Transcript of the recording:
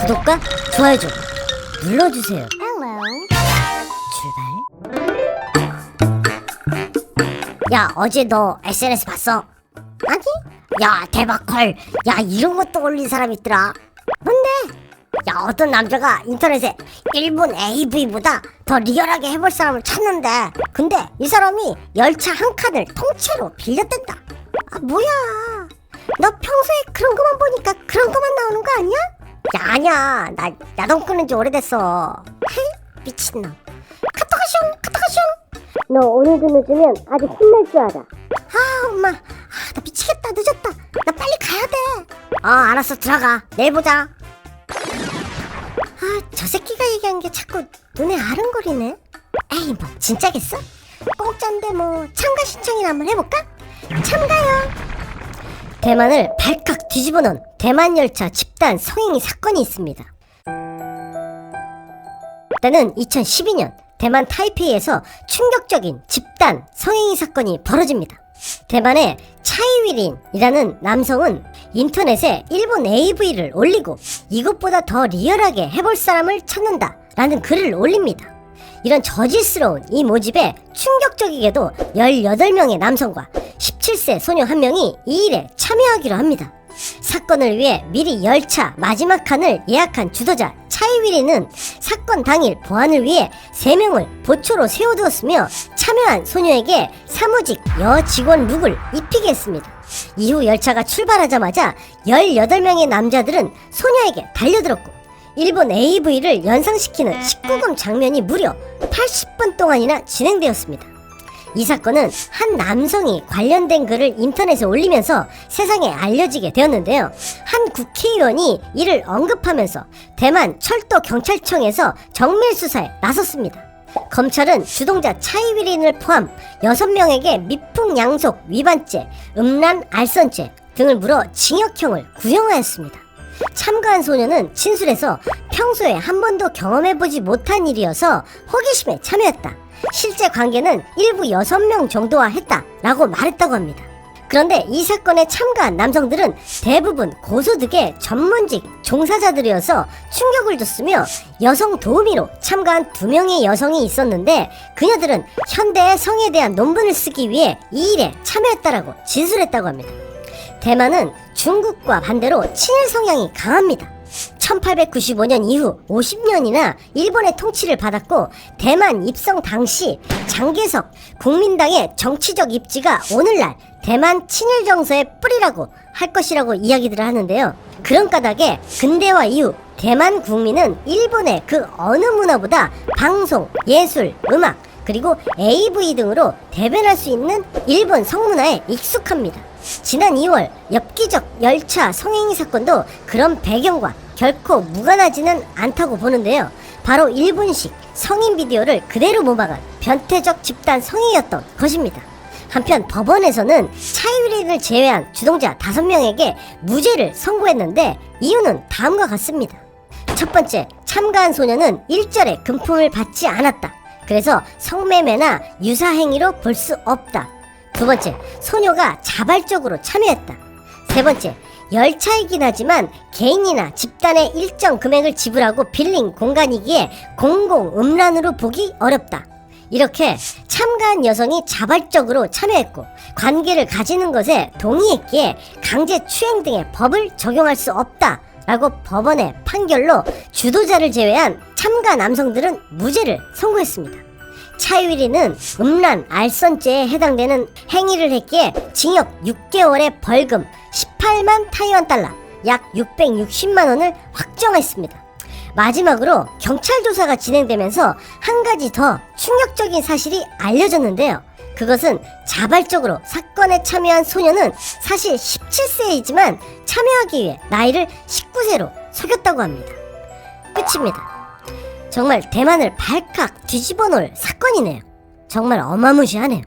구독과 좋아요 좀 눌러주세요. 출발. 야, 어제 너 SNS 봤어? 아니? 야, 대박 헐. 야, 이런 것도 올린 사람 있더라. 뭔데? 야, 어떤 남자가 인터넷에 일본 AV보다 더 리얼하게 해볼 사람을 찾는데, 근데 이 사람이 열차 한 칸을 통째로 빌렸댄다. 아, 뭐야? 너 평소에 그런 거만 보니까 그런 거만 나오는 거 아니야? 야, 아니야. 나 야동 끊은 지 오래됐어. 헤이, 미친놈. 카톡하숑. 너 오늘도 늦으면 아주 혼날 줄 알아. 아, 엄마. 나 미치겠다. 늦었다. 나 빨리 가야 돼. 알았어. 들어가. 내일 보자. 저 새끼가 얘기한 게 자꾸 눈에 아른거리네. 에이, 뭐 진짜겠어? 공짜인데 뭐 참가 신청이나 한번 해볼까? 참가요. 대만을 발칵 뒤집어 놓은 대만 열차 집단 성행위 사건이 있습니다. 때는 2012년 대만 타이페이에서 충격적인 집단 성행위 사건이 벌어집니다. 대만의 차이위린이라는 남성은 인터넷에 일본 AV를 올리고 이것보다 더 리얼하게 해볼 사람을 찾는다 라는 글을 올립니다. 이런 저질스러운 이 모집에 충격적이게도 18명의 남성과 17세 소녀 한 명이 이 일에 참여하기로 합니다. 사건을 위해 미리 열차 마지막 칸을 예약한 주도자 차이위리는 사건 당일 보안을 위해 3명을 보초로 세워두었으며 참여한 소녀에게 사무직 여직원 룩을 입히게 했습니다. 이후 열차가 출발하자마자 18명의 남자들은 소녀에게 달려들었고 일본 AV를 연상시키는 19금 장면이 무려 80분 동안이나 진행되었습니다. 이 사건은 한 남성이 관련된 글을 인터넷에 올리면서 세상에 알려지게 되었는데요. 한 국회의원이 이를 언급하면서 대만 철도경찰청에서 정밀 수사에 나섰습니다. 검찰은 주동자 차이위린을 포함 6명에게 미풍양속 위반죄, 음란 알선죄 등을 물어 징역형을 구형하였습니다. 참가한 소녀는 진술에서 평소에 한 번도 경험해보지 못한 일이어서 호기심에 참여했다. 실제 관계는 일부 6명 정도와 했다라고 말했다고 합니다. 그런데 이 사건에 참가한 남성들은 대부분 고소득의 전문직 종사자들이어서 충격을 줬으며 여성 도우미로 참가한 2명의 여성이 있었는데 그녀들은 현대의 성에 대한 논문을 쓰기 위해 이 일에 참여했다라고 진술했다고 합니다. 대만은 중국과 반대로 친일 성향이 강합니다. 1895년 이후 50년이나 일본의 통치를 받았고 대만 입성 당시 장개석 국민당의 정치적 입지가 오늘날 대만 친일 정서의 뿌리라고 할 것이라고 이야기들을 하는데요. 그런 까닭에 근대화 이후 대만 국민은 일본의 그 어느 문화보다 방송, 예술, 음악 그리고 AV 등으로 대변할 수 있는 일본 성문화에 익숙합니다. 지난 2월 엽기적 열차 성행위 사건도 그런 배경과 결코 무관하지는 않다고 보는데요. 바로 일본식 성인 비디오를 그대로 모방한 변태적 집단 성행위였던 것입니다. 한편 법원에서는 차이위린을 제외한 주동자 5명에게 무죄를 선고했는데 이유는 다음과 같습니다. 첫 번째, 참가한 소녀는 일절의 금품을 받지 않았다. 그래서 성매매나 유사행위로 볼 수 없다. 두 번째, 소녀가 자발적으로 참여했다. 세 번째, 열차이긴 하지만 개인이나 집단의 일정 금액을 지불하고 빌린 공간이기에 공공 음란으로 보기 어렵다. 이렇게 참가한 여성이 자발적으로 참여했고 관계를 가지는 것에 동의했기에 강제 추행 등의 법을 적용할 수 없다 라고 법원의 판결로 주도자를 제외한 참가 남성들은 무죄를 선고했습니다. 차이위리는 음란 알선죄에 해당되는 행위를 했기에 징역 6개월에 벌금 18만 타이완 달러 약 660만 원을 확정했습니다. 마지막으로 경찰 조사가 진행되면서 한 가지 더 충격적인 사실이 알려졌는데요. 그것은 자발적으로 사건에 참여한 소녀는 사실 17세이지만 참여하기 위해 나이를 19세로 속였다고 합니다. 끝입니다. 정말 대만을 발칵 뒤집어 놓을 사건이네요. 정말 어마무시하네요.